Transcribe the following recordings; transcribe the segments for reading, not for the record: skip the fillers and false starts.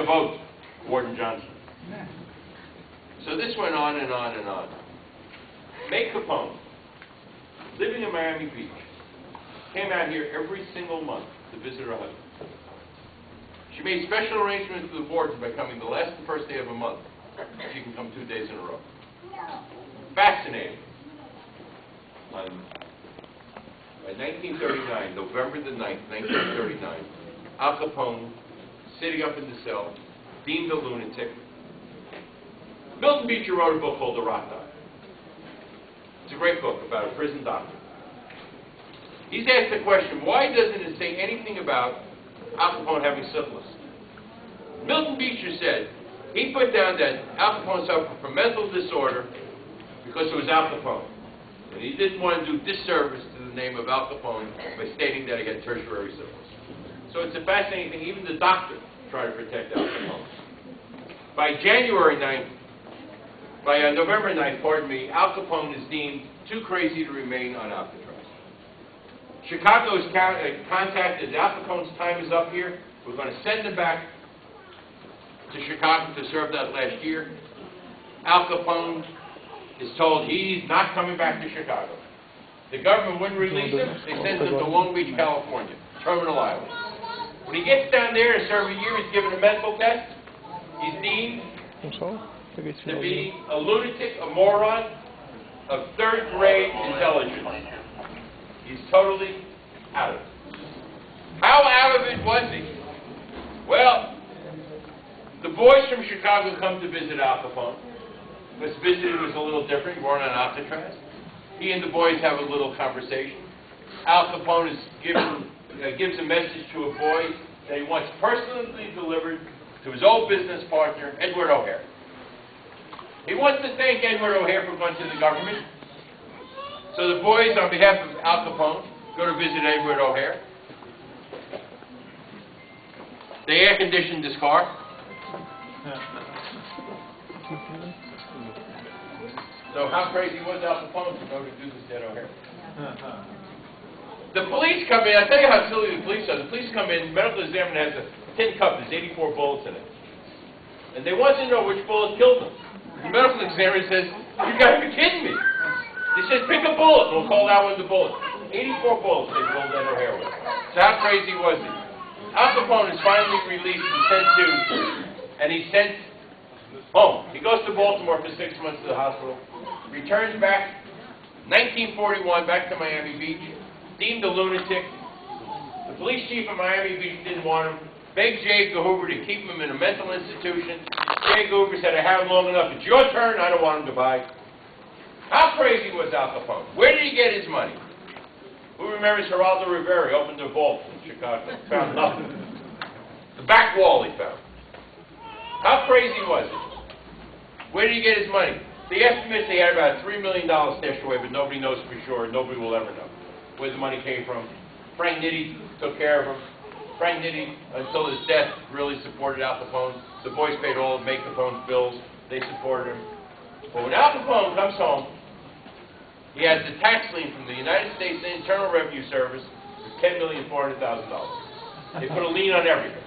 a vote, Warden Johnson. So this went on and on and on. May Capone, living in Miami Beach, came out here every single month to visit her husband. She made special arrangements with the warden by coming the last and first day of a month. She can come 2 days in a row. Fascinating. By 1939, November the 9th, 1939, Al Capone, sitting up in the cell, deemed a lunatic. Milton Beecher wrote a book called The Rock Doctor. It's a great book about a prison doctor. He's asked the question, why doesn't it say anything about Al Capone having syphilis? Milton Beecher said he put down that Al Capone suffered from mental disorder because it was Al Capone. And he didn't want to do disservice to the name of Al Capone by stating that he had tertiary syphilis. So it's a fascinating thing. Even the doctor tried to protect Al Capone. By November 9th, pardon me, Al Capone is deemed too crazy to remain on Alcatraz. Chicago is contacted. Al Capone's time is up here. We're going to send him back to Chicago to serve that last year. Al Capone is told he's not coming back to Chicago. The government wouldn't release him. They sent him to Long Beach, California, Terminal Island. When he gets down there to serve a year, he's given a mental test. He's deemed to be a lunatic, a moron of third-grade intelligence. He's totally out of it. How out of it was he? Well, the boys from Chicago come to visit Al Capone. This visiting was a little different. We weren't on Alcatraz. He and the boys have a little conversation. Al Capone is gives a message to a boy that he wants personally delivered to his old business partner, Edward O'Hare. He wants to thank Edward O'Hare for going to the government. So the boys, on behalf of Al Capone, go to visit Edward O'Hare. They air-conditioned his car. So how crazy was Al Capone to go to do this to Ed O'Hare? The police come in. I'll tell you how silly the police are. The police come in. Medical examiner has a tin cup. There's 84 bullets in it. And they want to know which bullet killed him. The medical examiner says, you got to be kidding me. He says, pick a bullet. We'll call that one the bullet. 84 bullets they killed Ed O'Hare with. So how crazy was he? Al Capone is finally released and he's sent home. He goes to Baltimore for 6 months to the hospital. Returns back, 1941, back to Miami Beach. Deemed a lunatic. The police chief of Miami Beach didn't want him. Begged J. Hoover to keep him in a mental institution. J. Hoover said, I have him long enough. It's your turn. I don't want him to buy. How crazy was Al Capone? Where did he get his money? Who remembers Geraldo Rivera? He opened a vault in Chicago. Found nothing. The back wall he found. How crazy was it? Where did he get his money? The estimates they had about $3 million stashed away, but nobody knows for sure. Nobody will ever know where the money came from. Frank Nitti took care of him. Frank Nitti, until his death, really supported Al Capone. The boys paid all of May Capone's bills. They supported him. But when Al Capone comes home, he has a tax lien from the United States Internal Revenue Service for $10,400,000. They put a lien on everything.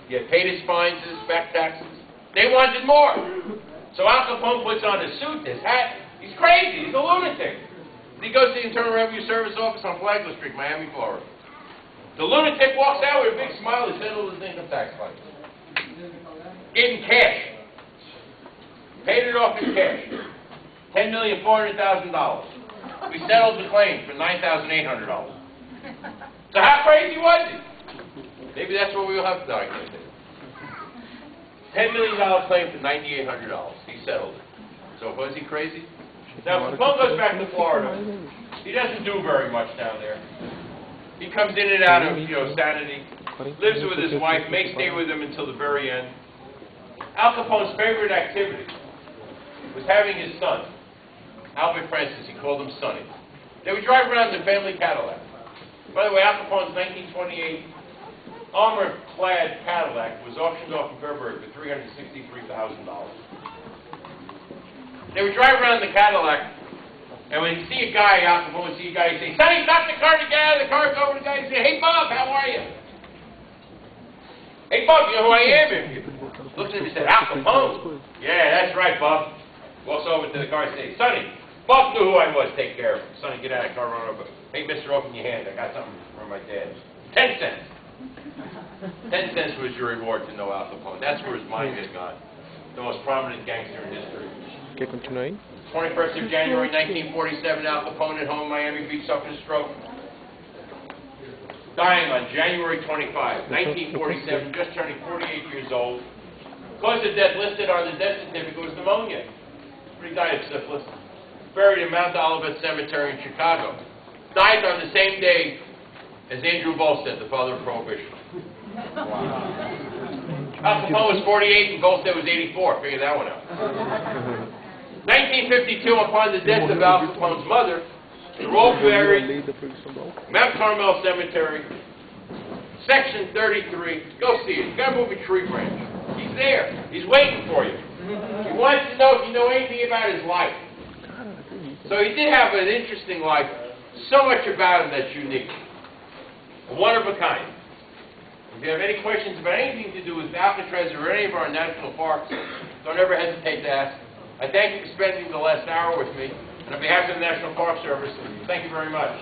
He had paid his fines, his back taxes. They wanted more. So Al Capone puts on his suit, his hat. He's crazy. He's a lunatic. He goes to the Internal Revenue Service office on Flagler Street, Miami, Florida. The lunatic walks out with a big smile. He settled his income tax claims. Gave him cash. Paid it off in cash. $10,400,000. We settled the claim for $9,800. So how crazy was he? Maybe that's what we will have to die. $10 million claim for $9,800. He settled it. So was he crazy? Now, when Capone goes back to Florida, he doesn't do very much down there. He comes in and out of, sanity, lives with his wife, may stay with him until the very end. Al Capone's favorite activity was having his son, Albert Francis. He called him Sonny. They would drive around in the family Cadillac. By the way, Al Capone's 1928 armor-clad Cadillac was auctioned off in February for $363,000. They would drive around the Cadillac, and when you see a guy, Al Capone would see a guy, he'd say, Sonny, stop the car to get out of the car. Go over to the guy and say, hey, Bob, how are you? Hey, Bob, you know who I am? Looks at him and said, Al Capone? Yeah, that's right, Buff. Walks over to the car and says, Sonny, Buff knew who I was. Take care of him. Sonny, get out of the car, run over. Hey, mister, open your hand. I got something from my dad. 10 cents. 10 cents was your reward to know Al Capone. That's where his mind had gone. The most prominent gangster in history. ¿Qué continúa ahí? 21st of January, 1947, Al Capone at home in Miami Beach suffering a stroke. Dying on January 25, 1947, just turning 48 years old. Cause of death listed on the death certificate was pneumonia. He died of syphilis. Buried in Mount Olivet Cemetery in Chicago. Died on the same day as Andrew Volstead, the father of Prohibition. Wow. Al Capone was 48 and Volstead was 84. Figure that one out. 1952, upon the death of Al Capone's mother, the role buried Mount Carmel Cemetery, Section 33. Go see it. You got to move a tree branch. He's there. He's waiting for you. He wants to know if you know anything about his life. So he did have an interesting life. So much about him that's unique. One of a kind. If you have any questions about anything to do with Alcatraz or any of our national parks, don't ever hesitate to ask. I thank you for spending the last hour with me. And on behalf of the National Park Service, thank you very much.